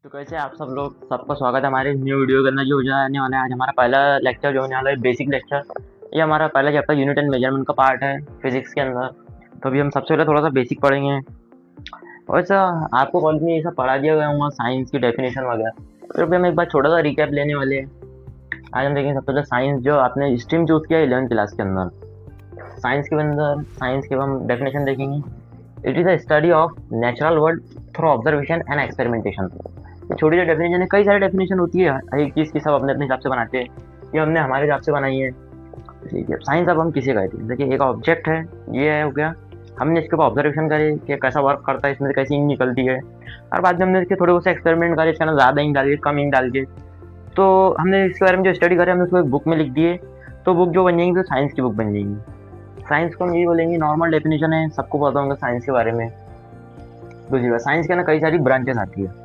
तो कैसे आप सब लोग सबका स्वागत है हमारे न्यू वीडियो के अंदर जो आने वाला है। आज हमारा पहला लेक्चर जो होने वाला है बेसिक लेक्चर। ये हमारा पहला चैप्टर यूनिट एंड मेजरमेंट का पार्ट है फिजिक्स के अंदर। तो अभी हम सबसे पहले थोड़ा सा बेसिक पढ़ेंगे। और ऐसा आपको कॉलेज में ये सब पढ़ा दिया गया होगा साइंस की डेफिनेशन वगैरह। तो अभी हम एक बार छोटा सा रिकैप लेने वाले हैं। आज हम देखेंगे सबसे पहले साइंस जो आपने स्ट्रीम चूज किया 11th क्लास के अंदर। साइंस के हम डेफिनेशन देखेंगे। It is the study of natural world through observation and experimentation. छोटी सी डेफिनेशन है, कई सारी डेफिनेशन होती है एक चीज़ की, सब अपने अपने हिसाब से बनाते हैं। ये हमने हमारे हिसाब से बनाई है। ठीक है, साइंस अब हम किसे कहते हैं। देखिए एक ऑब्जेक्ट है, ये है हो गया। हमने इसके ऊपर ऑब्जर्वेशन करे कि कैसा वर्क करता है, इसमें से कैसी इंक निकलती है। और बाद में हमने इसके थोड़े बहुत से एक्सपेरिमेंट करे, इसके अंदर ज़्यादा इंक डाल के कम इंक डाल के। तो हमने इसके बारे में जो स्टडी करे हमने उसको एक बुक में लिख दिए। तो बुक जो बन जाएंगी तो साइंस की बुक बन जाएंगी। साइंस को हम यही बोलेंगे, नॉर्मल डेफिनेशन है, सबको पता होगा साइंस के बारे में। दूसरी बात, साइंस के अंदर कई सारी ब्रांचेस आती है।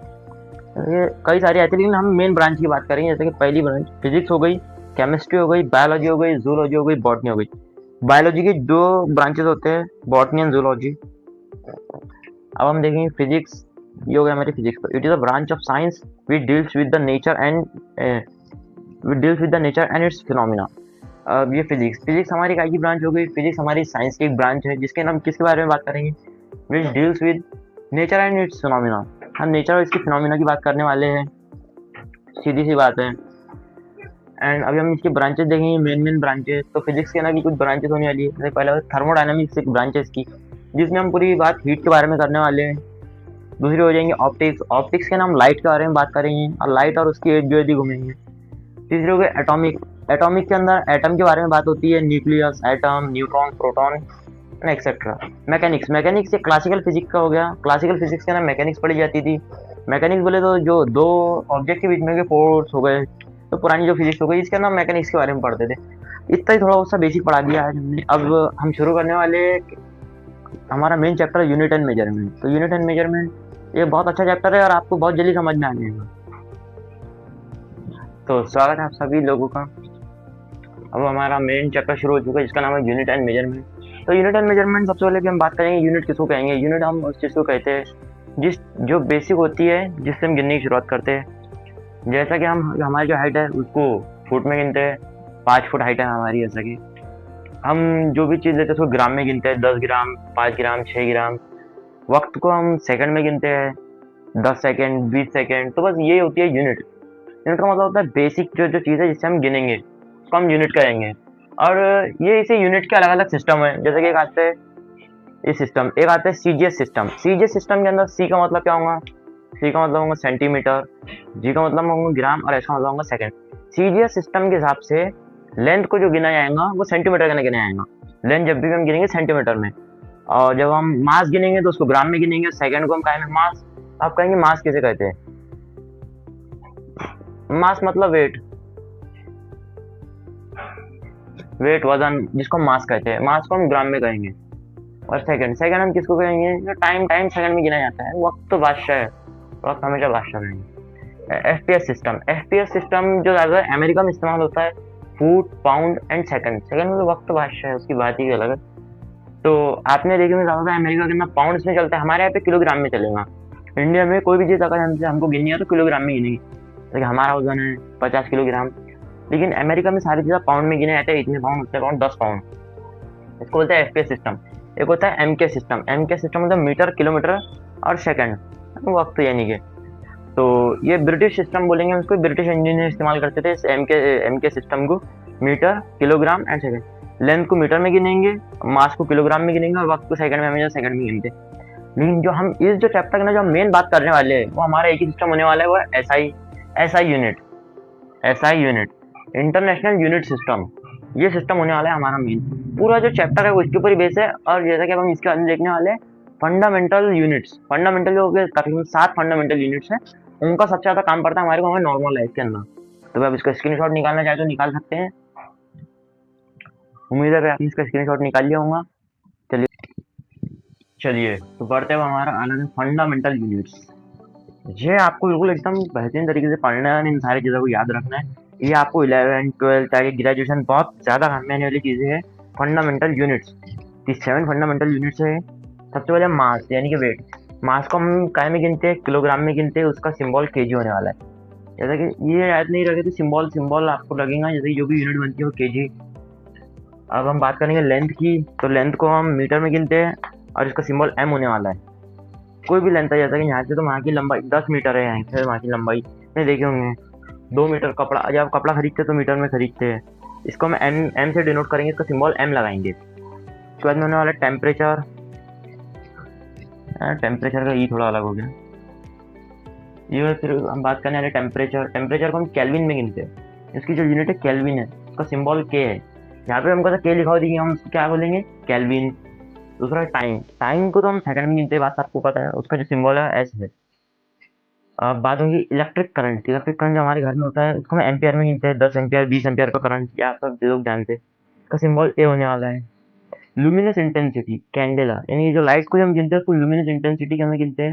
ये कई सारी आती है लेकिन हम मेन ब्रांच की बात करेंगे। जैसे कि पहली ब्रांच फिजिक्स हो गई, केमिस्ट्री हो गई, बायोलॉजी हो गई, जूलॉजी हो गई, बॉटनी हो गई। बायोलॉजी की दो ब्रांचेस होते हैं, बॉटनी एंड जूलॉजी। अब हम देखेंगे फिजिक्स। ये हो गया हमारी physics. It is a branch of science which deals with the nature and it's phenomena. अब ये फिजिक्स हमारी काय की ब्रांच हो गई। फिजिक्स हमारी साइंस की एक ब्रांच है जिसके हम किसके बारे में बात करेंगे, which deals with nature and it's phenomena. हम नेचर और इसकी फिनोमिना की बात करने वाले हैं, सीधी सी बात है। एंड अभी हम इसकी ब्रांचेस देखेंगे, मेन ब्रांचेस। तो फिजिक्स के अंदर की कुछ ब्रांचेस होने वाली है। जैसे पहले थर्मोडायनामिक्स एक ब्रांच है इसकी, जिसमें हम पूरी बात हीट के बारे में करने वाले हैं। दूसरी हो जाएंगे ऑप्टिक्स। ऑप्टिक्स के नाम लाइट के बारे में बात करेंगे और लाइट और उसकी एज जो है घूमेंगे। तीसरी हो गई एटॉमिक। एटॉमिक के अंदर एटम के बारे में बात होती है, nucleus, atom, neutron, proton etcetera. Mechanics ये क्लासिकल फिजिक्स का हो गया। क्लासिकल फिजिक्स के अंदर मैकेनिक्स पढ़ी जाती थी। मैकेनिक्स बोले तो जो दो ऑब्जेक्ट के बीच में के फोर्स हो गए, तो पुरानी जो फिजिक्स हो गई इसके अंदर मैकेनिक्स के बारे में पढ़ते थे। इतना ही थोड़ा सा बेसिक पढ़ा दिया आज हमने। अब हम शुरू करने वाले हमारा main chapter unit and measurement. तो यूनिट एंड मेजरमेंट ये बहुत अच्छा चैप्टर है और आपको बहुत जल्दी समझ में आ जाएगा। तो स्वागत है आप सभी लोगों का। अब हमारा मेन चैप्टर शुरू हो चुका है जिसका नाम है यूनिट एंड मेजरमेंट। तो यूनिट एंड मेजरमेंट सबसे पहले भी हम बात करेंगे यूनिट किसको कहेंगे। यूनिट हम उस चीज़ को कहते हैं जो बेसिक होती है, जिससे हम गिनने की शुरुआत करते हैं। जैसा कि हम हमारी जो हाइट है उसको फुट में गिनते हैं, 5 फुट हाइट है हमारी। जैसा कि हम जो भी चीज़ लेते हैं उसको ग्राम में गिनते हैं, 10 ग्राम, 5 ग्राम, 6 ग्राम। वक्त को हम सेकंड में गिनते हैं, 10 सेकंड, 20 सेकंड। तो बस ये होती है यूनिट। यूनिट का मतलब होता है बेसिक जो चीज़ है जिससे हम गिनेंगे उसको हम यूनिट कहेंगे। और ये इसे यूनिट के अलग अलग सिस्टम है। जैसे कि एक आते हैं ये सिस्टम, एक आता है सीजीएस सिस्टम। सीजीएस सिस्टम के अंदर सी का मतलब क्या होगा, सी का मतलब होगा सेंटीमीटर, जी का मतलब होगा ग्राम और एस का मतलब होगा सेकंड। सीजीएस सिस्टम के हिसाब से लेंथ को जो गिना जाएगा वो सेंटीमीटर के अंदर गिना जाएगा। लेंथ जब भी हम गिनेंगे सेंटीमीटर में, और जब हम मास गिनेंगे तो उसको ग्राम में गिनेंगे। सेकंड को हम कहेंगे मास। आप कहेंगे मास किसे कहते हैं, मास मतलब वेट वजन, जिसको मास कहते हैं। मास को हम ग्राम में कहेंगे। और सेकंड हम किसको कहेंगे, जो टाइम सेकंड में गिना जाता है। वक्त तो बादशाह है, वक्त हमेशा बादशाह रहेंगे। एफपीएस सिस्टम जो ज़्यादा अमेरिका में इस्तेमाल होता है, फुट, पाउंड एंड सेकंड में तो वक्त बादशाह है, उसकी बात ही अलग है। तो आपने देखेंगे ज़्यादा अमेरिका के अंदर पाउंड्स में चलता है, हमारे यहाँ पे किलोग्राम में चलेगा। इंडिया में कोई भी चीज़ अगर हमको गिननी है तो किलोग्राम में गिनेगी। जैसे हमारा वजन है 50 किलोग्राम, लेकिन अमेरिका में सारी चीज़ें पाउंड में गिने जाते हैं। इतने पाउंड, उतने पाउंड, 10 पाउंड। इसको बोलते हैं एफपीएस सिस्टम। एक होता है एमके सिस्टम। एमके सिस्टम मतलब मीटर, किलोमीटर और सेकंड, वक्त यानी कि। तो ये ब्रिटिश सिस्टम बोलेंगे उसको, ब्रिटिश इंजीनियर इस्तेमाल करते थे इस एमके सिस्टम को। Metre, kilogram and second. Length को मीटर में गिनेंगे, मास को किलोग्राम में गिनेंगे और वक्त को सेकंड में हमेशा सेकंड में गिनते। लेकिन जो हम इस जो चैप्टर में जो मेन बात करने वाले हैं वो हमारा एक ही सिस्टम होने वाला है, वो SI unit, international unit system. ये सिस्टम होने वाला है हमारा मेन। पूरा जो चैप्टर है वो इसके ऊपर ही बेस है। और जैसा कि हम इसके अंदर देखने वाले हैं फंडामेंटल यूनिट्स। फंडामेंटल जो तकरीबन 7 फंडामेंटल यूनिट्स हैं, उनका सबसे ज़्यादा काम पड़ता है हमारे को नॉर्मल लाइफ के अंदर। तो आप इसका स्क्रीनशॉट निकालना चाहे तो निकाल सकते हैं। उम्मीद है आपने इसका स्क्रीनशॉट निकाल लिया होगा। चलिए तो बढ़ते हैं हमारा अलग फंडामेंटल यूनिट्स। ये आपको बिल्कुल एकदम बेहतरीन तरीके से पढ़ना है, इन सारी चीज़ों को याद रखना है। ये आपको 11th 12th चाहे ग्रेजुएशन बहुत ज़्यादा काम में आने वाली चीज़ें हैं। फंडामेंटल यूनिट्स, 7 फंडामेंटल यूनिट्स है। सबसे पहले मास यानी कि वेट। मास को हम काय में गिनते हैं, किलोग्राम में गिनते हैं, उसका सिंबल केजी होने वाला है। जैसा कि ये याद नहीं रखे तो सिंबल सिंबल आपको लगेगा, जैसे जो भी यूनिट बनती है वो केजी। अब हम बात करेंगे लेंथ की, तो लेंथ को हम मीटर में गिनते हैं और इसका सिंबल एम होने वाला है। कोई भी लेंथ है, जैसा कि यहाँ से तो वहाँ की लंबाई 10 मीटर है, यहाँ से वहाँ की लंबाई नहीं देखे होंगे। 2 मीटर कपड़ा, जब आप कपड़ा खरीदते हैं तो मीटर में खरीदते हैं। इसको हम एम एम से डिनोट करेंगे, इसका सिंबल एम लगाएंगे। उसके बाद में होने वाला टेम्परेचर। टेम्परेचर का ई थोड़ा अलग हो गया। ये फिर हम बात करने वाले टेम्परेचर। टेम्परेचर को हम केल्विन में गिनते हैं, इसकी जो यूनिट है केल्विन है, उसका सिंबल के है। यहाँ पे हमको के लिखा हुआ दिखेगा, हम उसको क्या बोलेंगे, केल्विन। दूसरा टाइम, टाइम को तो हम सेकंड में गिनते हैं, बात आपको पता है, उसका जो सिंबल है एस है। अब बात होगी इलेक्ट्रिक करंट। इलेक्ट्रिक करंट जो हमारे घर में होता है उसको हम एम्पियर में गिनते हैं, 10 एम्पियर 20 एम्पियर का करंट, या आप सब लोग जानते हैं। इसका सिंबल ए होने वाला है। लुमिनस इंटेंसिटी, कैंडेला, यानी जो लाइट को हम गिनते हैं उसको लुमिनस इंटेंसिटी के अंदर गिनते हैं,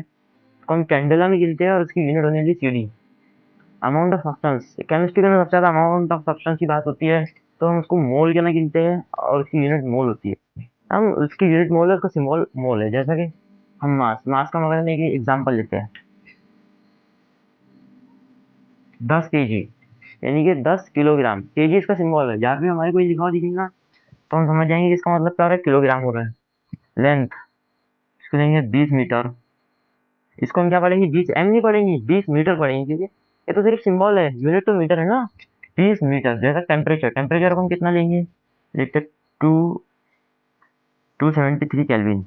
उसको हम कैंडेला में गिनते हैं और उसकी यूनिट होने वाली CD. Amount of substance, chemistry के अंदर सबसे ज़्यादा अमाउंट ऑफ सब्सटेंस की बात होती है, तो हम उसको मोल के अंदर गिनते हैं और उसकी यूनिट मोल होती है। हम उसकी यूनिट मोल है, उसका सिंबल मोल है। जैसा कि हम मास मास का मगर एक एग्जाम्पल लेते हैं, 10 केजी, यानी कि 10 किलोग्राम। केजी इसका सिंबल है, जहाँ भी हमारे कोई लिखा हुआ दिखेगा तो हम समझ जाएंगे कि इसका मतलब क्या हो रहा है, किलोग्राम हो रहा है। लेंथ, इसको देंगे 20 मीटर। इसको हम क्या पढ़ेंगे, 20 एम नहीं पढ़ेंगे, 20 मीटर पढ़ेंगे, क्योंकि ये तो सिर्फ सिंबल है, यूनिट तो मीटर है ना। 20 मीटर। जैसा टेम्परेचर, टेम्परेचर को हम कितना लेंगे, देखते, टू 273 केल्विन।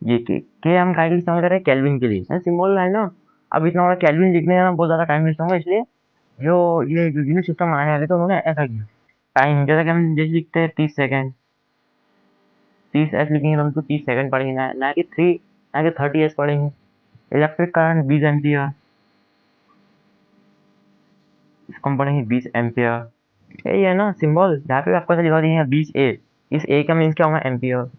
ये के हम काय के लिए इस्तेमाल कर रहे हैं, केल्विन के लिए सिंबल है ना। अब इतना बड़ा केल्विन लिखने में बहुत ज़्यादा टाइम वेस्ट होगा, इसलिए जो ये जो यूनिट सिस्टम बनाने वाले तो उन्होंने ऐसा किया। टाइम, जैसा कि हम जैसे लिखते हैं 30 सेकेंड, 30 एस लिखेंगे तो हमको 30 सेकेंड पढ़ेंगे, ना कि 30 एस पढ़ेंगे। इलेक्ट्रिक करंट 20 एम्पियर, इसको हम पढ़ेंगे 20 एम्पियर। यही है ना सिंबल, जहाँ पे आपको ऐसा लिखा दिया 20 ए, इस ए का मीन्स क्या होगा, एम्पियर।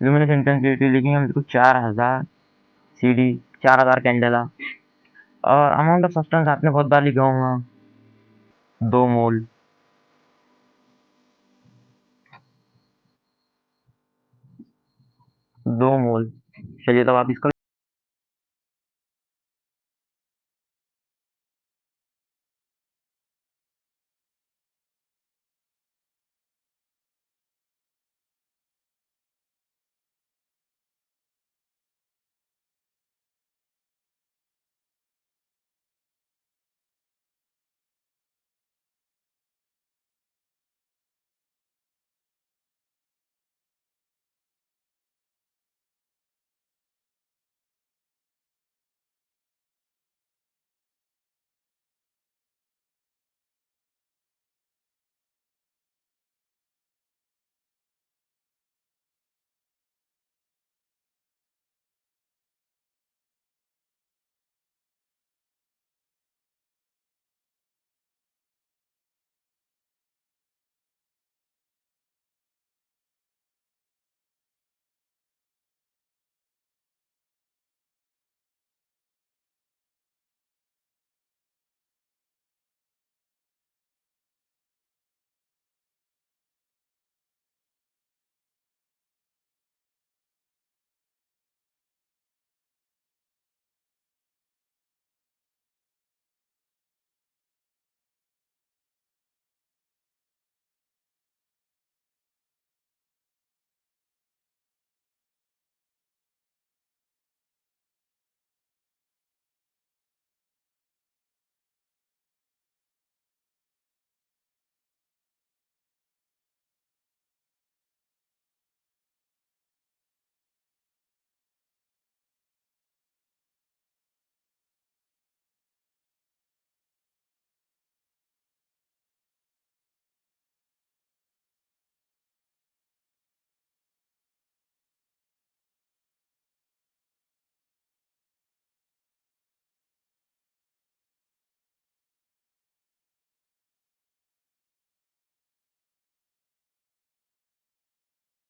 लुमिनस इंटेंसिटी लिखेंगे हम इसको 4000 सीडी, 4000 कैंडेला। और अमाउंट ऑफ सब्सटेंस आपने बहुत बार लिखा होगा, 2 मोल। 2 मोल। चलिए तब आप इसका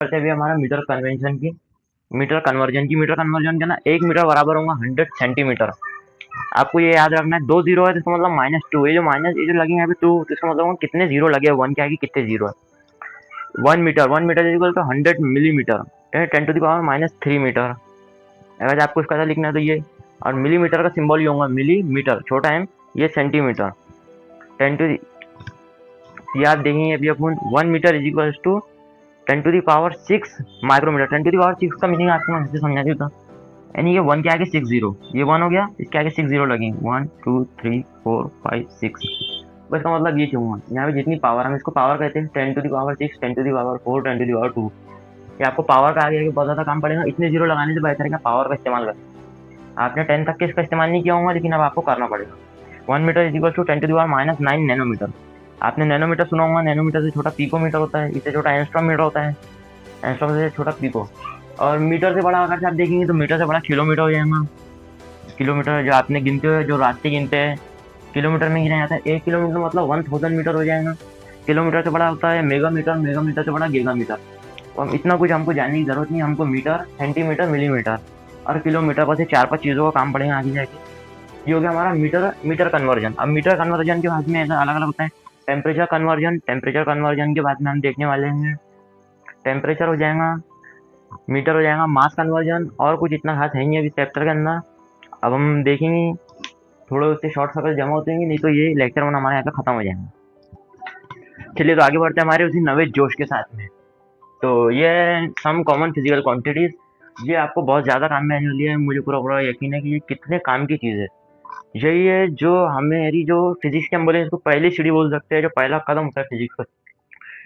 करते भी हमारा मीटर कन्वेंशन की, मीटर कन्वर्जन के ना, 1 मीटर बराबर होगा 100 सेंटीमीटर। आपको ये याद रखना है, 2 जीरो है तो इसका मतलब -2, ये जो माइनस ये जो लगे यहाँ पे 2, तो इसका मतलब कितने जीरो लगे, 1 क्या है कि कितने जीरो है। 1 metre, 1 metre is equal to 100 millimetre, 10 to the power -3 metre. अगर आपको इसका लिखना है तो ये, और मिलीमीटर का सिंबल ये होगा मिलीमीटर, छोटा m, ये सेंटीमीटर। 10 टू ये आप देखेंगे अभी अपन 1 metre is equal to 10 to the power 6 micrometre. 10 to the power 6 का मीनिंग आपको मैं समझा देता हूँ। यानी ये 1 के आगे 6 जीरो, ये 1 हो गया, इसके आगे 6 जीरो लगेंगे, 1 2 3 4 5 6। बस इसका मतलब ये क्यों हुआ, यहाँ पे जितनी पावर, हम इसको पावर कहते हैं, 10 to the power 6, 10 to the power 4, 10 to the power 2। ये आपको पावर का आगे बहुत ज़्यादा काम पड़ेगा, इतने जीरो लगाने से बेहतर है पावर का इस्तेमाल करें। आपने 10 तक के इसका इस्तेमाल नहीं किया होगा, लेकिन अब आपको करना पड़ेगा। 1 metre is equal to 10 to the power -9 nanometre. आपने नैनोमीटर सुना होगा, नैनोमीटर से छोटा पिकोमीटर होता है, इससे छोटा एंगस्ट्रॉम मीटर होता है, एंगस्ट्रॉम से छोटा पिको, और मीटर से बड़ा अगर से आप देखेंगे तो मीटर से बड़ा किलोमीटर हो जाएगा। किलोमीटर जो आपने गिनते हो, जो रास्ते गिनते हैं किलोमीटर में गिना जाता है। 1 किलोमीटर मतलब 1000 मीटर हो जाएगा। किलोमीटर से बड़ा होता है मेगामीटर, मेगामीटर से बड़ा गीगामीटर। तो हम इतना कुछ हमको जानने की जरूरत नहीं, हमको मीटर, सेंटीमीटर, मिलीमीटर और किलोमीटर पर से 4-5 चीज़ों का काम पड़ेगा आगे जाके। ये हो गया हमारा मीटर कन्वर्जन। अब मीटर कन्वर्जन के बाद में अलग अलग होता है। टेम्परेचर कन्वर्जन के बाद में हम देखने वाले हैं, टेम्परेचर हो जाएगा, मीटर हो जाएगा, मास कन्वर्जन, और कुछ इतना खास है नहीं अभी चैप्टर के अंदर। अब हम देखेंगे थोड़े उससे शॉर्ट सर्कल जमा होते हैं, नहीं तो ये लेक्चर वन हमारे यहाँ पे खत्म हो जाएगा। चलिए तो आगे बढ़ते हैं हमारे उसी नवे जोश के साथ में। तो ये सम कॉमन फिजिकल क्वांटिटीज, ये आपको बहुत ज़्यादा काम में आने वाली है। मुझे पूरा यकीन है कि ये कितने काम की चीज़ है। यही है जो हमें जो फिजिक्स के हम बोले इसको पहली सीढ़ी बोल सकते हैं, जो पहला कदम होता है फिजिक्स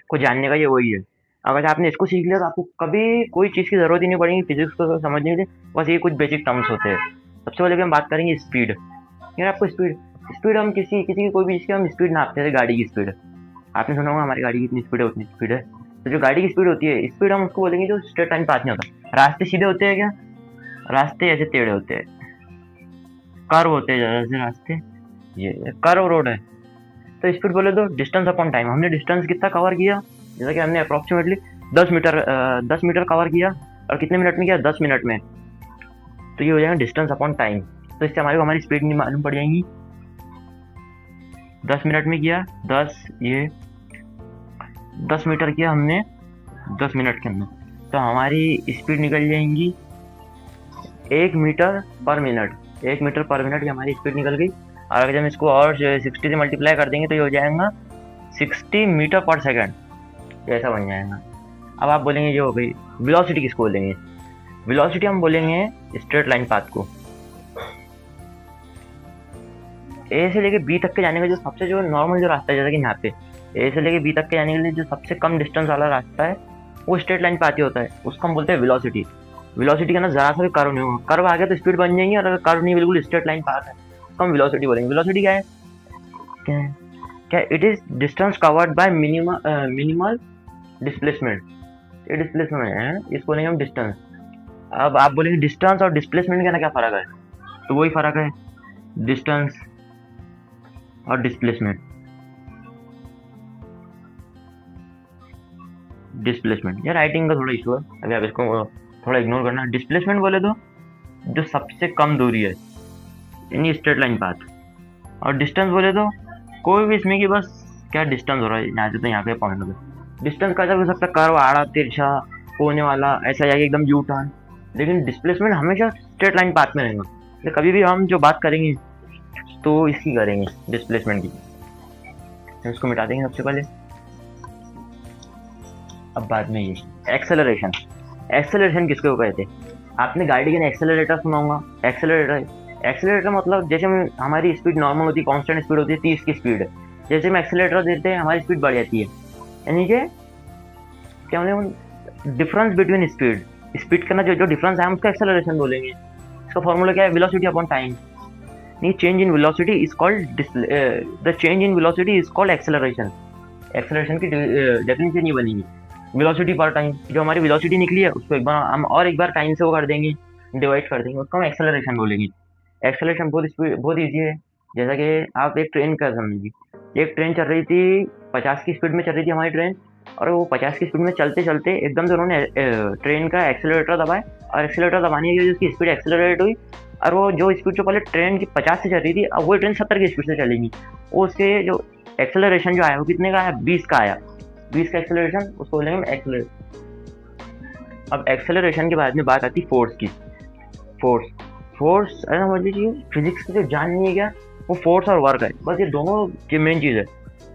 को जानने का, ये वही है। अगर आपने इसको सीख लिया तो आपको कभी कोई चीज़ की ज़रूरत ही नहीं पड़ेगी फिजिक्स को समझने के लिए। बस ये कुछ बेसिक टर्म्स होते हैं। सबसे पहले हम बात करेंगे स्पीड। यार आपको स्पीड हम किसी की कोई भी चीज़ की हम स्पीड नापते हैं, गाड़ी की स्पीड। आपने सुना होगा हमारी गाड़ी की इतनी स्पीड है, उतनी स्पीड है। तो जो गाड़ी की स्पीड होती है, स्पीड हम उसको बोलेंगे जो स्ट्रेट लाइन पास नहीं होता। रास्ते सीधे होते हैं क्या? रास्ते ऐसे टेढ़े होते हैं, कर्व होते हैं ज़्यादा से रास्ते, ये कर्व रोड है। तो स्पीड बोले तो डिस्टेंस अपॉन टाइम। हमने डिस्टेंस कितना कवर किया, जैसा कि हमने अप्रॉक्सीमेटली 10 मीटर कवर किया, और कितने मिनट में किया? 10 मिनट में। तो ये हो जाएगा डिस्टेंस अपॉन टाइम। तो इससे हमारी स्पीड नहीं मालूम पड़ जाएंगी। 10 मिनट में किया, 10 मीटर किया हमने 10 मिनट के अंदर, तो हमारी स्पीड निकल जाएंगी 1 मीटर पर मिनट। 1 मीटर पर मिनट की हमारी स्पीड निकल गई। और अगर हम इसको और 60 से मल्टीप्लाई कर देंगे तो ये हो जाएगा 60 मीटर पर सेकंड, ऐसा बन जाएगा। अब आप बोलेंगे ये हो गई वेलोसिटी, किसको बोलेंगे? वेलोसिटी हम बोलेंगे स्ट्रेट लाइन पाथ को। ए से लेके बी तक के जाने का जो सबसे जो नॉर्मल जो रास्ता है, जैसा कि यहाँ पे ए से लेके बी तक के जाने के लिए जो सबसे कम डिस्टेंस वाला रास्ता है वो स्ट्रेट लाइन पाथ ही होता है, उसको हम बोलते हैं वेलोसिटी। वेलोसिटी का ना ज़रा सा भी कर्व नहीं होगा, कर्व आ गया तो स्पीड बन जाएंगी, और अगर कर्व नहीं बिल्कुल स्ट्रेट लाइन पाथ है तो हम वेलोसिटी बोलेंगे। वेलोसिटी क्या है? क्या it is distance covered by minimal displacement. ये डिस्प्लेसमेंट है, इसको बोलेंगे हम डिस्टेंस। अब आप बोलेंगे डिस्टेंस और डिस्प्लेसमेंट का ना क्या फ़र्क है? तो वही फ़र्क है, डिस्टेंस और डिस्प्लेसमेंट। डिस्प्लेसमेंट, यार राइटिंग का थोड़ा इशू है, अभी आप इसको थोड़ा इग्नोर करना। डिस्प्लेसमेंट बोले तो जो सबसे कम दूरी है, यानी स्ट्रेट लाइन पाथ। और डिस्टेंस बोले तो कोई भी इसमें कि बस क्या डिस्टेंस हो रहा है यहाँ से तो यहाँ पे पहुँचने पे। डिस्टेंस का जब हो सकता है कर्व, आड़ा, तिरछा, कोने वाला, ऐसा जाके एकदम यू टर्न, लेकिन डिस्प्लेसमेंट हमेशा स्ट्रेट लाइन पाथ में रहेगा। तो कभी भी हम जो बात करेंगे तो इसकी करेंगे डिस्प्लेसमेंट की। तो इसको मिटा देंगे सबसे पहले। अब बाद में ये एक्सेलरेशन। एक्सेलरेशन किसको कहते हैं? आपने गाड़ी के एक्सेलरेटर सुना होगा। एक्सेलरेटर मतलब जैसे हमारी स्पीड नॉर्मल होती है, कांस्टेंट स्पीड होती है 30 की स्पीड है, जैसे हम एक्सेलरेटर देते हैं हमारी स्पीड बढ़ जाती है। यानी कि क्या बोले, डिफरेंस बिटवीन स्पीड का ना जो डिफरेंस है हम उसका एक्सेलरेशन बोलेंगे। इसका फॉर्मूला क्या है? Velocity upon time. नहीं, change in velocity is called the change in velocity is called acceleration. Acceleration की डेफिनेशन नहीं बनेगी, वेलोसिटी पर टाइम। जो हमारी वेलोसिटी निकली है उसको हम एक बार टाइम से वो कर देंगे, डिवाइड कर देंगे, उसको हम एक्सेलरेशन बोलेंगे। एक्सेलरेशन बहुत ईजी है। जैसा कि आप एक ट्रेन का समझिए, एक ट्रेन चल रही थी 50 की स्पीड में चल रही थी हमारी ट्रेन, और वो 50 की स्पीड में चलते चलते एकदम से उन्होंने ट्रेन का एक्सेलरेटर दबाया, और एक्सेलरेटर दबाने की वजह से उसकी स्पीड एक्सेलरेट हुई, और वो जो स्पीड जो पहले ट्रेन की 50 से चल रही थी, अब वो ट्रेन 70 की स्पीड से चलेगी। वो उसके जो एक्सेलरेशन जो आया वो कितने का आया? 20 का आया। 20 का एक्सेलरेशन, उसको बोलेंगे एक्सेलरेशन। अब एक्सेलरेशन के बाद में बात आती है फोर्स की। फोर्स। फोर्स अरे समझ लीजिए फिजिक्स की जो जान नहीं है क्या, वो फोर्स और वर्क है, बस ये दोनों की मेन चीज़ है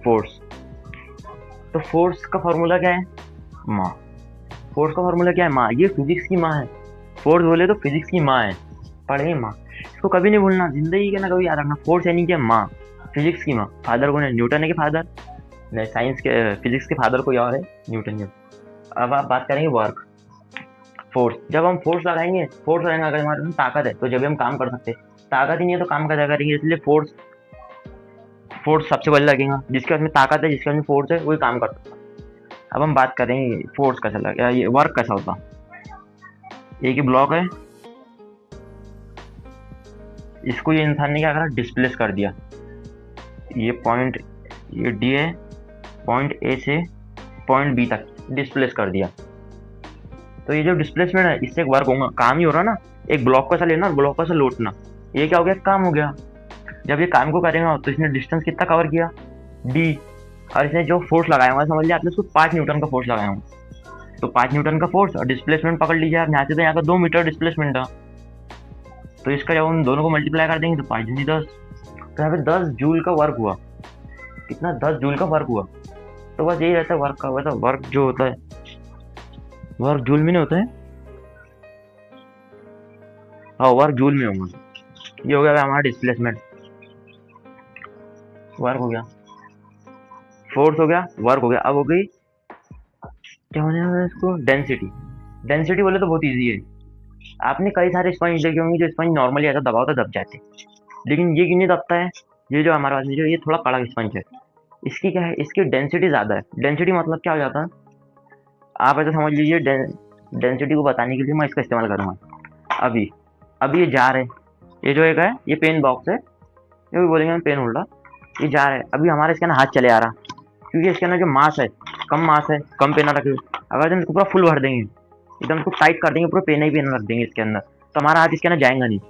फोर्स। तो फोर्स का फॉर्मूला क्या है, माँ। फोर्स का फॉर्मूला क्या है, माँ। ये फिजिक्स की माँ है, फोर्स बोले तो फिजिक्स की माँ है, पढ़े माँ। इसको कभी नहीं भूलना, जिंदगी के ना कभी याद रखना, फोर्स यानी कि माँ, फिजिक्स की माँ। फादर कौन है, न्यूटन है कि फादर, नहीं साइंस के फिजिक्स के फादर कोई और है, न्यूटन है। अब आप बात करेंगे वर्क, फोर्स। जब हम फोर्स लगाएंगे, फोर्स लगाएंगे, अगर हमारे में ताकत है तो जब भी हम काम कर सकते हैं, ताकत ही नहीं है तो काम कैसे करेंगे, इसलिए फोर्स, फोर्स सबसे पहले लगेगा। जिसके पास में ताकत है, जिसके पास में फोर्स है, वही काम कर सकता है। अब हम बात करेंगे फोर्स कैसा लगे, ये वर्क कैसा होता। एक ही ब्लॉक है, इसको ये इंसान ने क्या करा, डिस्प्लेस कर दिया। ये पॉइंट, ये डी है, पॉइंट ए से पॉइंट बी तक डिस्प्लेस कर दिया। तो ये जो डिस्प्लेसमेंट है, इससे एक वर्क होगा, काम ही हो रहा ना। एक ब्लॉक को ऐसा लेना, ब्लॉक को ऐसा लौटना, ये क्या हो गया, काम हो गया। जब ये काम को करेगा तो इसने डिस्टेंस कितना कवर किया, डी। और इसने जो फोर्स लगाया हुआ है, समझ लिया आपने, उसको 5 न्यूटन का फोर्स लगाया हुआ। तो 5 न्यूटन का फोर्स और डिस्प्लेसमेंट पकड़ लीजिए आप, यहाँ से तो यहाँ का 2 मीटर डिस्प्लेसमेंट था। तो इसका जब हम दोनों को मल्टीप्लाई कर देंगे तो 5×10, तो यहाँ पे 10 जूल का वर्क हुआ। कितना, 10 जूल का वर्क हुआ। तो बस यही रहता है वर्क का, वैसा वर्क जो होता है, वर्क जूल में नहीं होता है, हाँ वर्क जूल में होगा। ये हो गया हमारा डिस्प्लेसमेंट, वर्क हो गया, फोर्स हो गया, वर्क हो गया। अब हो गई क्या होने वाला है इसको, डेंसिटी। डेंसिटी बोले तो बहुत ईजी है। आपने कई सारे स्पंज देखे होंगे, जो स्पंज नॉर्मली ऐसा दबाओ तो दब जाते, लेकिन ये क्यों नहीं दबता है। ये जो हमारे पास में जो ये थोड़ा कड़क स्पंज है, इसकी क्या है, इसकी डेंसिटी ज़्यादा है। डेंसिटी मतलब क्या हो जाता है, आप ऐसा समझ लीजिए, डेंसिटी को बताने के लिए मैं इसका इस्तेमाल करूँगा। अभी अभी ये जा रहे, ये जो एक है, ये पेन बॉक्स है, ये भी बोलेंगे हम पेन होल्डर, ये जा रहा है। अभी हमारे इसके अंदर हाथ चले आ रहा, क्योंकि इसके अंदर जो मास है, कम मास है, कम पेन रखे। अगर हम इसको पूरा फुल भर देंगे, एकदम इसको टाइट कर देंगे, पूरा पेन ही पेन रख देंगे इसके अंदर, तो हमारा हाथ इसके अंदर जाएगा नहीं।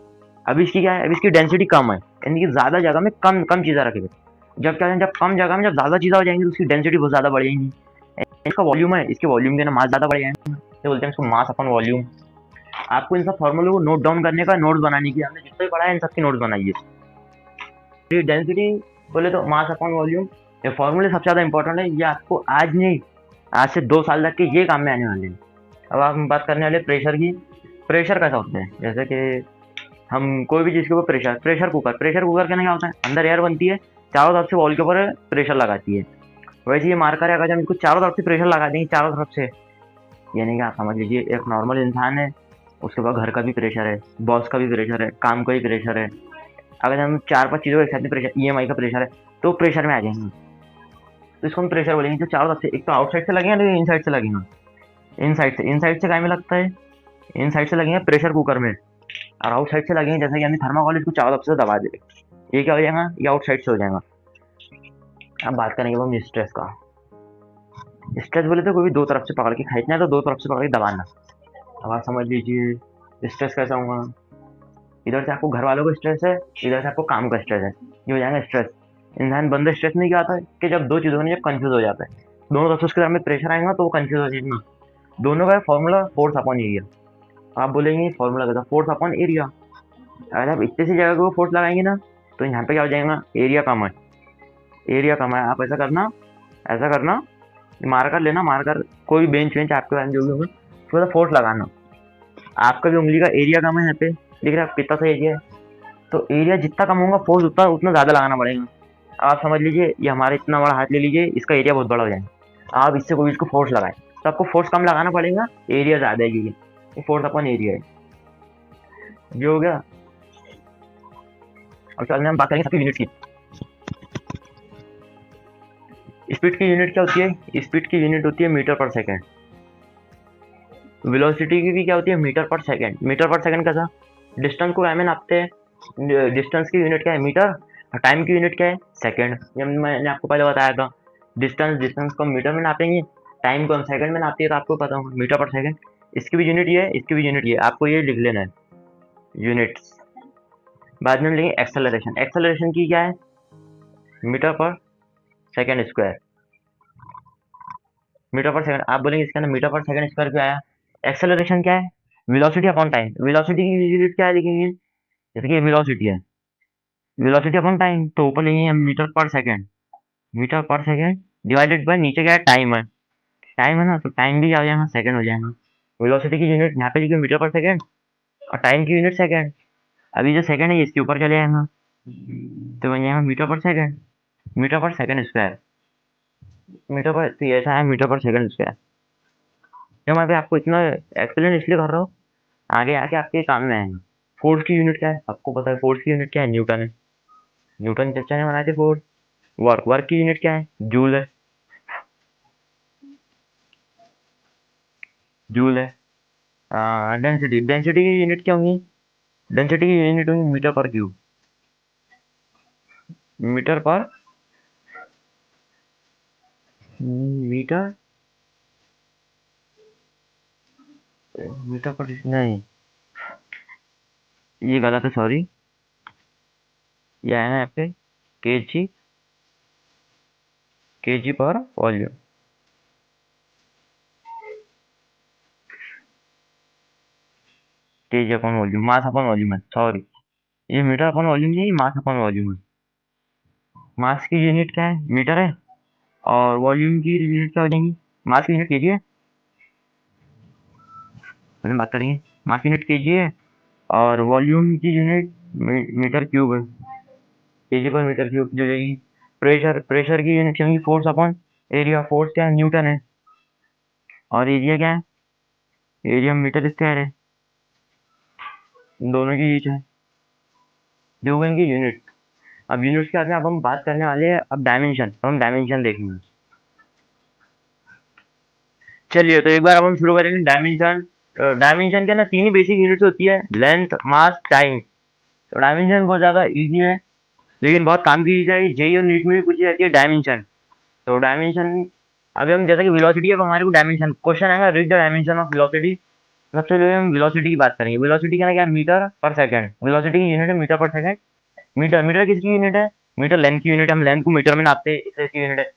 अभी इसकी क्या है, अभी इसकी डेंसिटी कम है, यानी कि ज़्यादा जगह में कम कम चीज़ें रखेंगे। जब क्या है, जब कम जगह में जब ज़्यादा चीज़ें हो जाएंगी तो उसकी डेंसिटी बहुत ज़्यादा बढ़ जाएंगी। इसका वॉल्यूम है, इसके वॉल्यूम के ना मास ज़्यादा बढ़ जाएंगे, तो बोलते हैं इसको मास अपन वॉल्यूम। आपको इन सब फॉर्मूले को नोट डाउन करने का, नोट्स बनाने की, हमने जितना भी पढ़ा है इन सबकी नोट्स बनाइए। डेंसिटी बोले तो मास अपॉन वॉल्यूम, ये फॉर्मूले सबसे ज़्यादा इंपॉर्टेंट है। ये आपको आज नहीं, आज से 2 साल तक के ये काम में आने वाले हैं। अब आप बात करने वाले प्रेशर की। प्रेशर कैसा होता है, जैसे कि हम कोई भी चीज़ के ऊपर pressure, pressure cooker, pressure cooker के ना क्या होता है, अंदर एयर बनती है, चारों तरफ से वॉल के ऊपर प्रेशर लगाती है। वैसे ये मार्कर है, अगर हम इसको चारों तरफ से प्रेशर लगा देंगे, चारों तरफ से, यानी कि आप समझ लीजिए एक नॉर्मल इंसान है, उसके बाद घर का भी प्रेशर है, बॉस का भी प्रेशर है, काम का भी प्रेशर है। अगर हम 4-5 चीज़ों का एक साथ में प्रेशर, ईएमआई का प्रेशर है, तो प्रेशर में आ जाएंगे। तो इसको हम प्रेशर बोलेंगे, जो चारों तरफ से, एक तो आउटसाइड से लगेगा, लेकिन इनसाइड से लगेगा। इनसाइड से काय में लगता है, इनसाइड से लगेंगे प्रेशर कुकर में, और आउटसाइड से लगेंगे, जैसे कि हमने थर्माकोल इसको चारों तरफ से दबा दे, ये क्या हो जाएगा, ये आउटसाइड से हो जाएगा। अब बात करेंगे हम स्ट्रेस का। स्ट्रेस बोले तो कोई भी दो तरफ से पकड़ के खींचना है, तो दो तरफ से पकड़ के दबाना। अब आप समझ लीजिए स्ट्रेस कैसा होगा, इधर से आपको घर वालों को स्ट्रेस है, इधर से आपको काम का स्ट्रेस है, ये हो जाएगा स्ट्रेस। इंसान बंदे स्ट्रेस नहीं क्या आता है कि जब दो चीज़ों में जब कंफ्यूज हो जाता है, दोनों तरफ से उसके सामने प्रेशर आएगा तो वो कंफ्यूज हो जाएगा। दोनों का फॉर्मूला फोर्स अपॉन एरिया। आप बोलेंगे फॉर्मूला कैसा, फोर्स अपॉन एरिया। अगर आप इतनी सी जगह को फोर्स लगाएंगे ना, तो यहाँ पे क्या हो जाएगा, एरिया कम है, एरिया कम है। आप ऐसा करना, ऐसा करना, मार्कर लेना, मार्कर कोई बेंच वेंच आपके पास जो भी होगा, थोड़ा फोर्स लगाना। आपका भी उंगली का एरिया कम है यहाँ पे, देख रहे आप कितना सा एरिया है, तो एरिया जितना कम होगा फोर्स उतना उतना ज़्यादा लगाना पड़ेगा। आप समझ लीजिए ये हमारे इतना बड़ा हाथ ले लीजिए, इसका एरिया बहुत बड़ा हो जाएगा, आप इससे कोई इसको फोर्स लगाए तो आपको फोर्स कम लगाना पड़ेगा, एरिया ज़्यादा है, क्योंकि ये फोर्स अपन एरिया है। ये हो गया। और चलिए हम बात करेंगे सबकी यूनिट की। स्पीड की यूनिट क्या होती है, स्पीड की यूनिट होती है मीटर पर सेकेंड। वेलोसिटी की भी क्या होती है, मीटर पर सेकेंड। मीटर पर सेकेंड कैसा, डिस्टेंस को में नापते हैं, डिस्टेंस की यूनिट क्या है, मीटर, और टाइम की यूनिट क्या है, सेकेंड। जब मैंने आपको पहले बताया था, डिस्टेंस को हम मीटर में नापेंगे, टाइम को हम सेकंड में नापते हैं, तो आपको पता होगा मीटर पर सेकंड। इसकी भी यूनिट ये है, इसकी भी यूनिट ये है, आपको ये लिख लेना है यूनिट्स। बाद में हम लेंगे एक्सेलरेशन। एक्सेलरेशन की क्या है, मीटर पर सेकंड स्क्वायर, मीटर पर सेकंड। आप बोलेंगे इसके अंदर मीटर पर सेकंड स्क्वायर क्यों आया, एक्सेलरेशन क्या है, वेलोसिटी अपॉन टाइम, वेलोसिटी की यूनिट क्या है लिखेंगे, जैसे कि वेलोसिटी है, वेलोसिटी अपॉन टाइम, तो ऊपर लिखेंगे हम मीटर पर सेकंड, मीटर पर सेकंड डिवाइडेड बाय नीचे क्या है, टाइम है, टाइम है ना, तो टाइम भी क्या हो जाएगा, सेकंड हो जाएगा। वेलोसिटी की यूनिट यहाँ पे लिखे मीटर पर सेकंड और टाइम की यूनिट सेकंड। अभी जो सेकंड है ये इसके ऊपर चले जाएगा, तो बन जाएगा मीटर पर सेकंड, मीटर पर सेकंड स्क्वायर, मीटर पर, तो ये ऐसा है मीटर पर सेकंड स्क्वायर। जब मैं अभी आपको इतना एक्सप्लेन इसलिए कर रहा हूँ, आगे आके आपके काम में आएंगे। फोर्स की यूनिट क्या है, आपको पता है फोर्स की यूनिट क्या है, न्यूटन है, न्यूटन चर्चा ने बनाए थे फोर्स। वर्क, वर्क की यूनिट क्या है, जूल है, जूल है। डेंसिटी, डेंसिटी की यूनिट क्या होंगी, डेंसिटी की यूनिट होंगी मीटर पर क्यूब, मीटर पर, मीटर, मीटर पर नहीं, ये गलत है, सॉरी, ये है ना यहाँ पे केजी, केजी पर वॉल्यूम, केजी अपन वॉल्यूम, मास अपन वॉल्यूम है, सॉरी, ये मीटर अपन वॉल्यूम नहीं, मास अपन वॉल्यूम है। मास की यूनिट क्या है, मीटर है, और वॉल्यूम की यूनिट क्या हो जाएंगी, मास की यूनिट केजी है, हम बात करेंगे, मास की यूनिट केजी है, और वॉल्यूम की यूनिट मीटर क्यूब है, केजी पर मीटर क्यूब जो जाएगी। प्रेशर, प्रेशर की यूनिट क्या होगी, फोर्स अपॉन एरिया, फोर्स क्या है, न्यूटन है, और एरिया क्या है, एरिया मीटर स्क्वायर है, दोनों की ईच है, जो होगा इनकी यूनिट। अब यूनिट्स के बाद में अब हम बात करने वाले हैं अब डायमेंशन, हम डायमेंशन देखेंगे। चलिए तो एक बार अब हम शुरू करेंगे डायमेंशन। डायमेंशन के ना तीन ही बेसिक यूनिट्स होती है, लेंथ, मास, टाइम। तो डायमेंशन बहुत ज़्यादा इजी है, लेकिन बहुत काम की चीज़ है, जेई और नीट में भी पूछी जाती है डायमेंशन। तो डायमेंशन, अभी हम जैसा कि वेलोसिटी है, तो हमारे को डायमेंशन क्वेश्चन आएगा, read the dimension of velocity. सबसे पहले हम वेलोसिटी की बात करेंगे। वेलोसिटी क्या है, क्या मीटर पर सेकंड, वेलोसिटी की यूनिट है मीटर पर सेकंड। मीटर, मीटर किसकी यूनिट है, मीटर लेंथ की यूनिट है, हम लेंथ को मीटर में नापते हैं, इसलिए इसकी यूनिट है।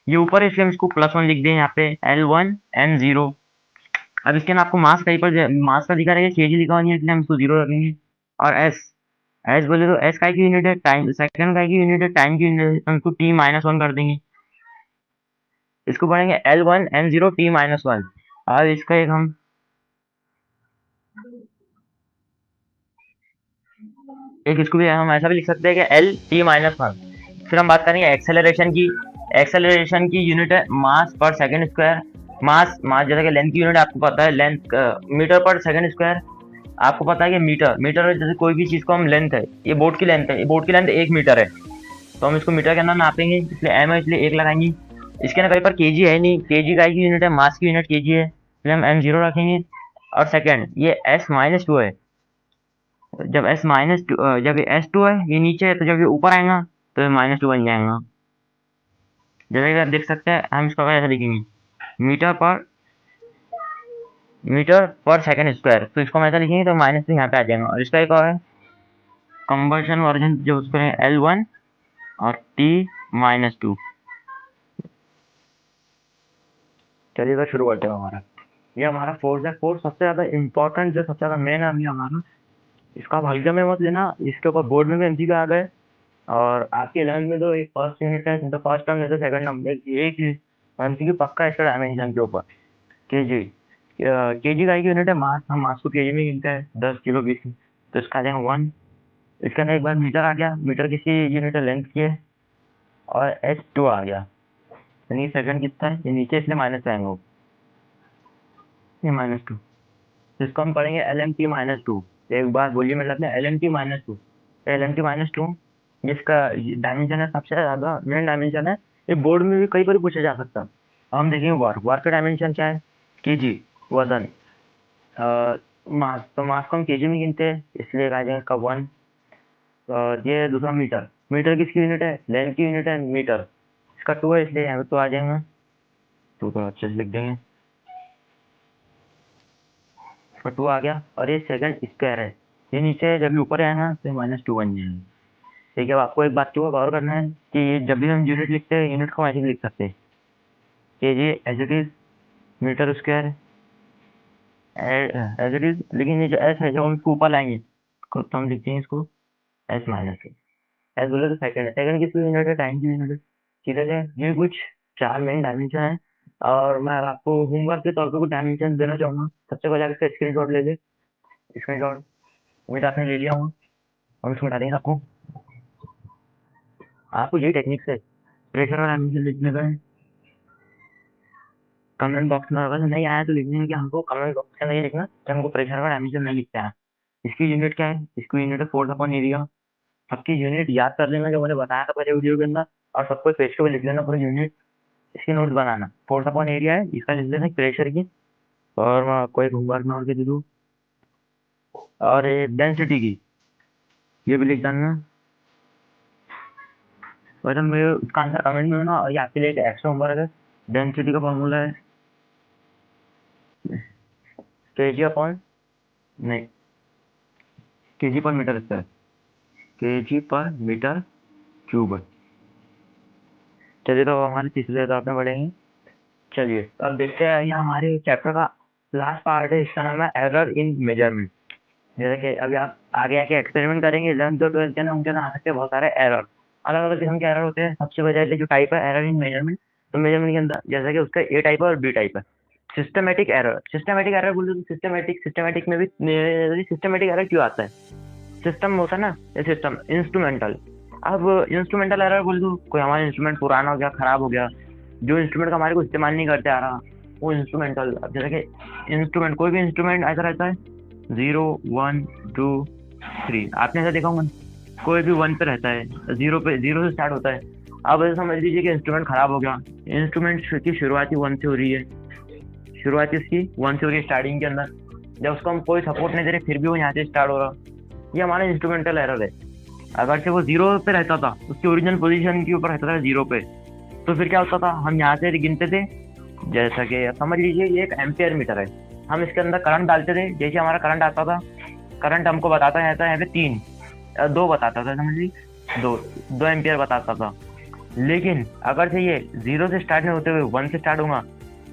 ये ऊपर है इसलिए हम इसको +1 लिख दें यहाँ पे, L1 N0। अब इसके ना आपको मास कहीं पर मास का दिखा रहेगा, केजी लिखा हुआ नहीं है, इसलिए हम इसको 0 रखेंगे। और एस, एस बोले तो एस काय की यूनिट है, टाइम, सेकंड काय की यूनिट है, टाइम की यूनिट है, हम इसको T-1 कर देंगे। इसको पढ़ेंगे L1 N0 T-1। और इसका एक हम एक इसको भी हम ऐसा भी लिख सकते हैं कि L T-1। फिर हम बात करेंगे एक्सेलरेशन की। एक्सेलरेशन की यूनिट है मास पर सेकंड स्क्वायर। मास, मास जैसे कि लेंथ की यूनिट आपको पता है, लेंथ मीटर पर सेकंड स्क्वायर। आपको पता है कि मीटर, मीटर में जैसे कोई भी चीज़ को हम लेंथ है, ये बोर्ड की लेंथ है, ये बोर्ड की लेंथ 1 मीटर है, तो हम इसको मीटर के अंदर नापेंगे, इसलिए एम है इसलिए 1 लगाएंगे। इसके ना कहीं पर केजी है नहीं, केजी का की यूनिट है, मास की यूनिट केजी है, इसलिए हम M0 रखेंगे। और सेकंड ये S-2 है, जब S-2, जब ये S2 है, ये नीचे है, तो जब ये ऊपर आएगा तो ये -2 बन जाएगा। जैसे कि आप देख सकते हैं, हम इसको ऐसे लिखेंगे, मीटर पर, मीटर पर सेकंड स्क्वायर, तो इसको हम ऐसा लिखेंगे तो -2 यहाँ पे आ जाएगा। और इसका एक और है कन्वर्जन वर्जन, जो उसको है L1 और T-2। चलिए तो शुरू करते हैं हमारा। ये हमारा फोर्स है, फोर्स सबसे ज़्यादा इंपॉर्टेंट, जो सबसे ज़्यादा मेन है अभी हमारा, इसका आप हल्के में मत लेना, इसके ऊपर बोर्ड में भी एमसीक्यू आ गए। और आपके 11th में तो एक फर्स्ट यूनिट है, तो फर्स्ट टर्म जैसे सेकंड टर्म एक एमसीक्यू पक्का इसका डायमेंशन के ऊपर। केजी, केजी का एक यूनिट है मास, हम मास को केजी में गिनते हैं, 10 किलो 20, तो इसका आ जाएगा 1। इसके अंदर एक बार मीटर आ गया, मीटर किसकी यूनिट है, लेंथ की है। और S2 आ गया, यानी सेकंड कितना है, ये नीचे इसलिए माइनस आएंगे, ये -2। इसको हम पढ़ेंगे LMT-2। एक बार बोलिए मतलब अपने LMT-2, LMT-2 जिसका डायमेंशन है सबसे ज़्यादा मेन डायमेंशन है, ये बोर्ड में भी कई बार पूछा जा सकता है। हम देखेंगे वर्क, वर्क का डायमेंशन क्या है, केजी, वजन, मास, तो मास को हम केजी में गिनते हैं, इसलिए आ जाएगा इसका 1। और ये दूसरा मीटर, मीटर किसकी यूनिट है, लेंथ की यूनिट है मीटर, इसका 2 है, इसलिए यहाँ पे 2 आ जाएगा, 2 थोड़ा अच्छे से लिख देंगे, इसका 2 आ गया। और ये सेकंड स्क्वायर है, ये नीचे जब भी ऊपर है ना तो -2 बन जाएगा। ठीक है, अब आपको एक बात को गौर करना है कि जब भी हम यूनिट लिखते हैं, यूनिट को ऐसे भी लिख सकते हैं, k g as it is metre square, as it is, लेकिन ये जो एस है जब हम इसको ऊपर लाएंगे तो हम लिखते हैं इसको एस माइनस। एस बोले तो सेकंड है, सेकंड किसकी यूनिट है, टाइम की यूनिट है। ठीक है, ये कुछ चार मेन डायमेंशन है, और मैं आपको होमवर्क के तौर पे कुछ डायमेंशन देना चाहूंगा। सबसे पहले आप इसका स्क्रीन शॉट ले ले, स्क्रीन शॉट उम्मीद आपने ले लिया होगा, और इसमें डालेंगे आपको यही टेक्निक से प्रेशर और डायमेंशन लिखने का है। कमेंट बॉक्स में अगर नहीं आया तो लिखने कि हमको कमेंट बॉक्स के अंदर ये लिखना कि हमको प्रेशर और डायमेंशन नहीं लिखते हैं। इसकी यूनिट क्या है, इसकी यूनिट है फोर्स अपॉन एरिया। सबकी यूनिट याद कर लेना जो मैंने बताया था पहले वीडियो के अंदर, और सबको पेज पे लिख लेना पूरी यूनिट, इसकी नोट्स बनाना। फोर्स अपॉन एरिया है, इसका लिख लेना प्रेशर की, और मैं आपको एक होमवर्क में और दे दूँ, और डेंसिटी की ये भी लिख डालना। और मेरे उसका आंसर कमेंट में ना, और ये आपके लिए एक एक्स्ट्रा होमवर्क है। डेंसिटी का फॉर्मूला है केजी अपॉन, नहीं, केजी पर मीटर स्क्वायर, केजी पर मीटर क्यूब। चलिए, तो हमारे तीसरे एग्जाम में बढ़ेंगे। चलिए तो अब देखते हैं, ये हमारे चैप्टर का लास्ट पार्ट है, इसका नाम है एरर इन मेजरमेंट। जैसे कि अभी आप आगे आके एक्सपेरिमेंट करेंगे 11th और 12th के ना, उनके अंदर आ सकते हैं बहुत सारे एरर। अलग अलग किस्म के एरर होते हैं। सबसे पहले जो टाइप है एरर इन मेजरमेंट, तो मेजरमेंट के अंदर जैसा कि उसका ए टाइप है और बी टाइप है। सिस्टमेटिक एरर, सिस्टमेटिक एरर बोलते तो सिस्टमेटिक में भी सिस्टमेटिक एरर क्यों आता है, सिस्टम होता है ना, ये सिस्टम इंस्ट्रूमेंटल। अब इंस्ट्रूमेंटल एरर बोल दो, कोई हमारा इंस्ट्रूमेंट पुराना हो गया, खराब हो गया, जो इंस्ट्रूमेंट का हमारे को इस्तेमाल नहीं करते आ रहा, वो इंस्ट्रूमेंटल। अब जैसे कि इंस्ट्रूमेंट, कोई भी इंस्ट्रूमेंट ऐसा रहता है 0 1 2 3, आपने ऐसा देखा होगा, कोई भी 1 पे रहता है, 0 पे, 0 से स्टार्ट होता है। अब ऐसा समझ लीजिए कि इंस्ट्रूमेंट खराब हो गया, इंस्ट्रूमेंट की शुरुआती 1 से हो रही है, शुरुआती इसकी 1 से हो रही है स्टार्टिंग के अंदर, जब उसको हम कोई सपोर्ट नहीं दे रहे फिर भी वो यहाँ से स्टार्ट हो रहा, ये हमारा इंस्ट्रूमेंटल एरर है। अगर से वो 0 पे रहता था, उसकी ओरिजिनल पोजीशन के ऊपर रहता था 0 पे, तो फिर क्या होता था, हम यहाँ से गिनते थे। जैसा कि समझ लीजिए ये एक एम्पियर मीटर है, हम इसके अंदर करंट डालते थे, जैसे हमारा करंट आता था, करंट हमको बताता है यहाँ पे 3 2 बताता था, समझ लीजिए 2 एम्पियर बताता था। लेकिन अगर से ये 0 से स्टार्ट नहीं होते हुए 1 से स्टार्ट होगा,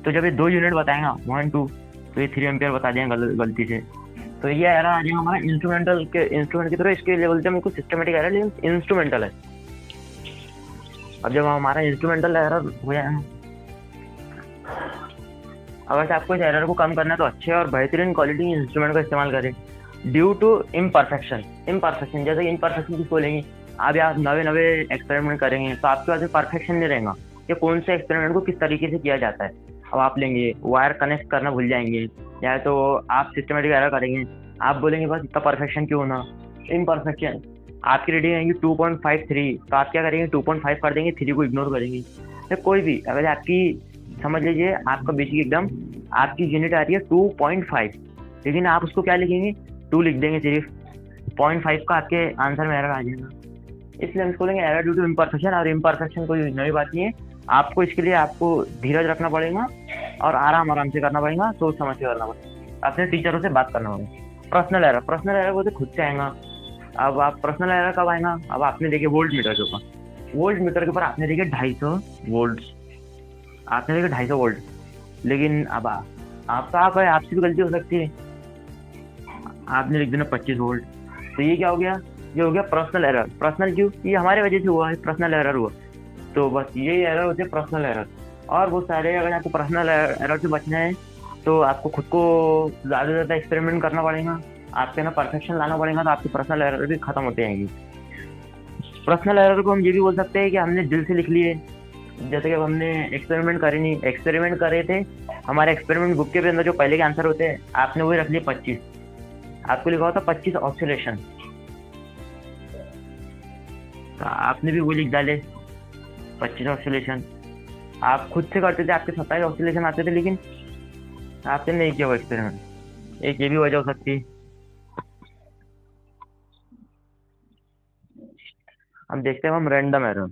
तो जब ये 2 यूनिट बताएगा 1 2, तो ये 3 एम्पियर बता देंगे गलती से, तो ये एरर आ जाएगा हमारा इंस्ट्रूमेंटल के, इंस्ट्रूमेंट की तरह। इसके लिए बोलते हैं हमको सिस्टमेटिक एरर, लेकिन इंस्ट्रूमेंटल है। अब जब हमारा इंस्ट्रूमेंटल एरर हो जाएगा, अगर से आपको इस एरर को कम करना है तो अच्छे और बेहतरीन क्वालिटी के इंस्ट्रूमेंट का इस्तेमाल करें। ड्यू टू इम्परफेक्शन, इम्परफेक्शन जैसे इम्परफेक्शन किसको बोलेंगे, आप नवे नवे एक्सपेरिमेंट करेंगे तो आपके पास परफेक्शन नहीं रहेगा कि कौन से एक्सपेरिमेंट को किस तरीके से किया जाता है। अब आप लेंगे वायर कनेक्ट करना भूल जाएंगे, या तो आप सिस्टमेटिक एरर करेंगे, आप बोलेंगे बस इतना परफेक्शन क्यों होना, इम्परफेक्शन। आपकी रेटिंग आएंगी 2.53, तो आप क्या करेंगे 2.5 कर देंगे, 3 को इग्नोर करेंगे। तो कोई भी, अगर आपकी समझ लीजिए आपका बेसिक एकदम, आपकी यूनिट आ रही है 2.5, लेकिन आप उसको क्या लिखेंगे 2 लिख देंगे सिर्फ, 0.5 का आपके आंसर में एरर आ जाएगा। इसलिए हम इसको लेंगे एरर ड्यू टू इम्परफेक्शन। और इम्परफेक्शन कोई नई बात नहीं है, आपको इसके लिए आपको धीरज रखना पड़ेगा और आराम आराम से करना पड़ेगा, सोच समझ के करना पड़ेगा, अपने टीचरों से बात करना पड़ेगा। पर्सनल एरर, पर्सनल एरर वो तो खुद से आएगा। अब आप पर्सनल एरर कब आएगा, अब आपने देखे वोल्ट मीटर के ऊपर, वोल्ट मीटर के ऊपर आपने देखे 250 वोल्ट, आपने देखे 250 वोल्ट, लेकिन अब आपका आप है, आपसे भी गलती हो सकती है, आपने लिख देना 25 वोल्ट, तो ये क्या हो गया, ये हो गया पर्सनल एरर। पर्सनल क्यों, ये हमारे वजह से हुआ है, पर्सनल एरर हुआ, तो बस यही एरर होते हैं पर्सनल एरर। और वो सारे, अगर आपको पर्सनल एरर से बचना है तो आपको खुद को ज़्यादा से ज़्यादा एक्सपेरिमेंट करना पड़ेगा, आपके ना परफेक्शन लाना पड़ेगा, तो आपकी पर्सनल एरर भी खत्म होते जाएंगी। पर्सनल एरर को हम ये भी बोल सकते हैं कि हमने दिल से लिख लिए, जैसे कि हमने एक्सपेरिमेंट करे नहीं, एक्सपेरिमेंट करे थे, हमारे एक्सपेरिमेंट बुक के अंदर जो पहले के आंसर होते हैं आपने वही रख लिए 25, आपको लिखा होता 25 ऑक्सीलेशन, तो आपने भी वो लिख डाले 25 ऑक्सीलेशन। आप खुद से करते थे, आपके 27 ऑक्सीलेशन आते थे, लेकिन आपने नहीं किया वो एक्सपेरिमेंट, एक ये भी वजह हो सकती है। अब देखते हैं हम random error.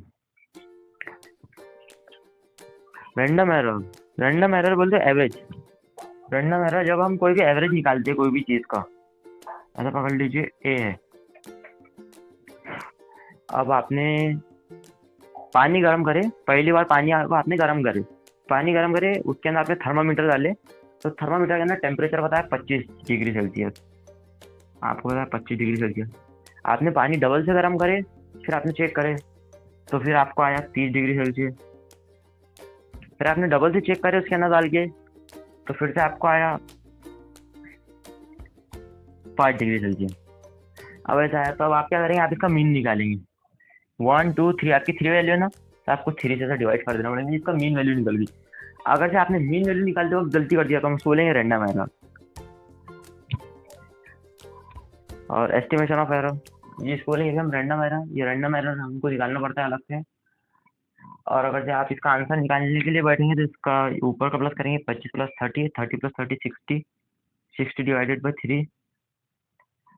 Random error, random error बोलते हैं एवरेज। रैंडम एरर जब हम कोई भी एवरेज निकालते हैं कोई भी चीज का, ऐसा पकड़ लीजिए ए है, अब आपने पानी गर्म करे, पहली बार पानी आपने गर्म करे, पानी गर्म करे, उसके अंदर आपने थर्मामीटर डाले, तो थर्मामीटर के अंदर टेम्परेचर बताया 25 डिग्री सेल्सियस, आपको बताया 25 डिग्री सेल्सियस। आपने पानी डबल से गर्म करे, फिर आपने चेक करे, तो फिर आपको आया 30 डिग्री सेल्सियस। फिर आपने डबल से चेक करे उसके अंदर डाल के, तो फिर से आपको आया 5 डिग्री सेल्सियस। अब ऐसा है, तो अब आप क्या करेंगे, आप इसका मीन निकालेंगे। 1 2 3 आपकी 3 वैल्यू है ना, तो आपको 3 से डिवाइड कर देना पड़ेगा, इसका मीन वैल्यू निकल गई। अगर से आपने मीन वैल्यू निकालते वक्त गलती कर दिया तो हम उसको बोलेंगे रैंडम एरर। और एस्टिमेशन ऑफ एरर, ये इसको बोलेंगे हम रैंडम एरर। ये रैंडम एरर हमको निकालना पड़ता है अलग से। और अगर से आप इसका आंसर निकालने के लिए बैठेंगे तो इसका ऊपर का प्लस करेंगे, 25 प्लस 30, 30 प्लस 30 60, 60 डिवाइडेड बाई 3,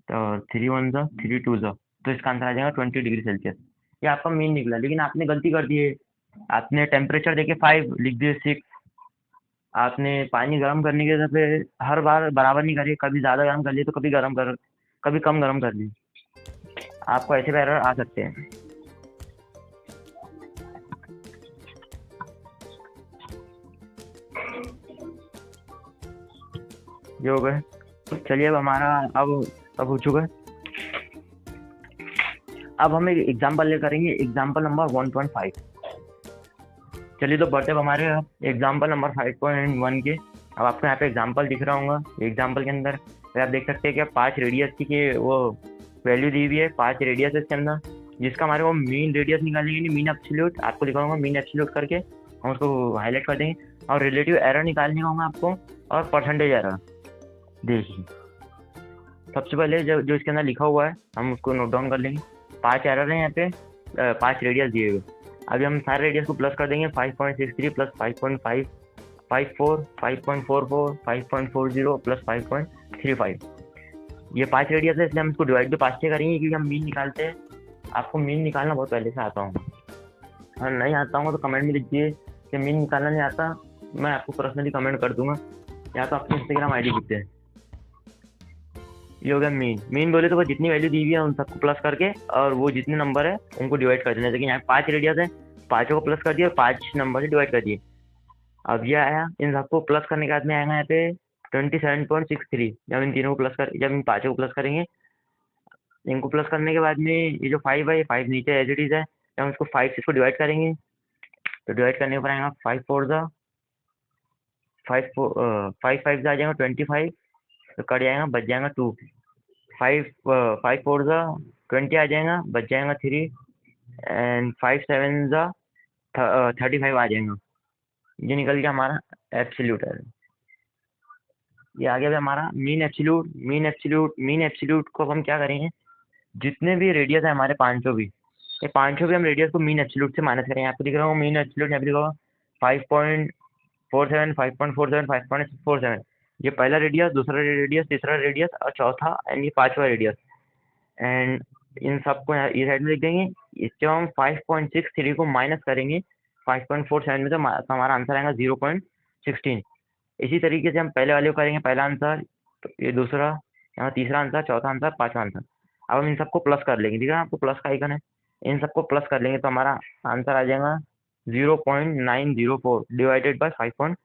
तो 3 1 जा 3 2 जा, तो इसका आंसर आ जाएगा 20 डिग्री सेल्सियस। ये आपका मीन निकला, लेकिन आपने गलती कर दी है। आपने टेम्परेचर देके 5 लिख दिए 6। आपने पानी गर्म करने के पे हर बार बराबर नहीं करिए, कभी ज़्यादा गर्म कर लिए तो कभी कम गर्म कर लिए। आपको ऐसे भी एरर आ सकते हैं। ये हो गए। चलिए अब हमारा अब हो चुका है। अब हम एक एग्जाम्पल करेंगे, एग्जाम्पल नंबर 1.5। चलिए तो बढ़ते अब हमारे एग्जाम्पल नंबर 5.1 के। अब आपको यहाँ पे एग्जाम्पल दिख रहा होगा। एग्जाम्पल के अंदर आप देख सकते हैं कि 5 रेडियस की वो वैल्यू दी हुई है, 5 रेडियस है इसके अंदर, जिसका हमारे को मीन रेडियस निकालेंगे, मीन एब्सोल्यूट आपको लिखा होगा, मीन एब्सोल्यूट करके हम उसको हाईलाइट कर देंगे। और रिलेटिव एरर निकालने होगा आपको, और परसेंटेज एरर। देखिए सबसे पहले जो इसके अंदर लिखा हुआ है हम उसको नोट डाउन कर लेंगे। 5 एरर हैं यहाँ पे, 5 रेडियस दिए हुए। अभी हम सारे रेडियस को प्लस कर देंगे। 5.63 प्लस 5.5 54 5.44 5.40 प्लस 5.35। ये 5 रेडियस है, इसलिए हम इसको डिवाइड भी 5 से करेंगे क्योंकि हम मीन निकालते हैं। आपको मीन निकालना बहुत पहले से आता हूँ, अगर नहीं आता हूँ तो कमेंट में लिखिए कि मीन निकालना नहीं आता, मैं आपको पर्सनली कमेंट कर दूंगा, या तो आपकी इंस्टाग्राम आई डी लिखते हैं। ये हो गया मीन बोले तो वो जितनी वैल्यू दी हुई है उन सबको प्लस करके, और वो जितने नंबर है उनको डिवाइड कर देना। लेकिन यहाँ 5 रेडियस है, 5 को प्लस कर दिया और 5 नंबर से डिवाइड कर दिए। अब ये आया, इन सबको प्लस करने के बाद में आएगा यहाँ पे 27.63। जब इन तीनों को प्लस कर, जब इन 5 को प्लस करेंगे, इनको प्लस करने के बाद में ये जो 5 है, ये 5 नीचे एज इट इज है, जब हम इसको 5 से इसको डिवाइड करेंगे, तो डिवाइड करने पर आएगा 5 4 जा 5 5 आ जाएगा 25, तो कट जाएगा, बच जाएगा 2। 5 4 जा 20 आ जाएगा, बच जाएगा 3, एंड 5 7 जा 35 आ जाएगा। ये निकल गया हमारा एब्सोल्यूट एरर। ये आ गया हमारा मीन एब्सोल्यूट को हम क्या करेंगे, जितने भी रेडियस है हमारे 500 भी, ये 500 भी हम रेडियस को मीन एब्सोल्यूट से माइनस करेंगे। आपको दिख रहा होगा मीन एब्सोल्यूट यहाँ पे लिखा होगा 5.47 5.47 5.47। ये पहला रेडियस, दूसरा रेडियस, तीसरा रेडियस और चौथा एंड ये 5वां रेडियस। एंड इन सबको यहाँ ये साइड में लिख देंगे। इससे हम 5.63 को माइनस करेंगे 5.47 में, तो हमारा आंसर आएगा 0.16। इसी तरीके से हम पहले वाले को करेंगे, पहला आंसर, तो ये दूसरा, यहाँ तीसरा आंसर, चौथा आंसर, 5वां आंसर। अब हम इन सबको प्लस कर लेंगे, ठीक है, आपको प्लस का आइकन है, इन सबको प्लस कर लेंगे तो हमारा आंसर आ जाएगा 0.904 डिवाइडेड बाय 5।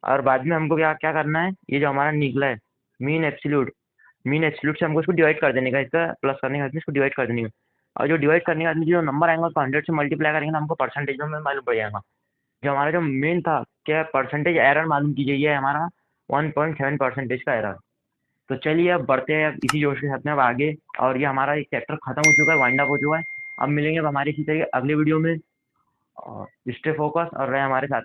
और बाद में हमको क्या क्या करना है, ये जो हमारा निकला है मीन एब्सोल्यूट से हमको इसको डिवाइड कर देने का, इसका प्लस करने के बाद में इसको डिवाइड कर देने का। और जो डिवाइड करने के बाद में जो नंबर आएगा उसको 100 से मल्टीप्लाई करेंगे तो हमको परसेंटेज में मालूम पड़ जाएगा। जो हमारा जो मेन था, क्या परसेंटेज एरर मालूम कीजिए, ये हमारा 1.7% का एरर। तो चलिए अब बढ़ते हैं अब इसी जोश के साथ में अब आगे, और ये हमारा एक चैप्टर खत्म हो चुका है, वाइंड अप हो चुका है। अब मिलेंगे अब हमारे इसी तरीके अगले वीडियो में, और स्टे फोकस और रहे हमारे साथ में।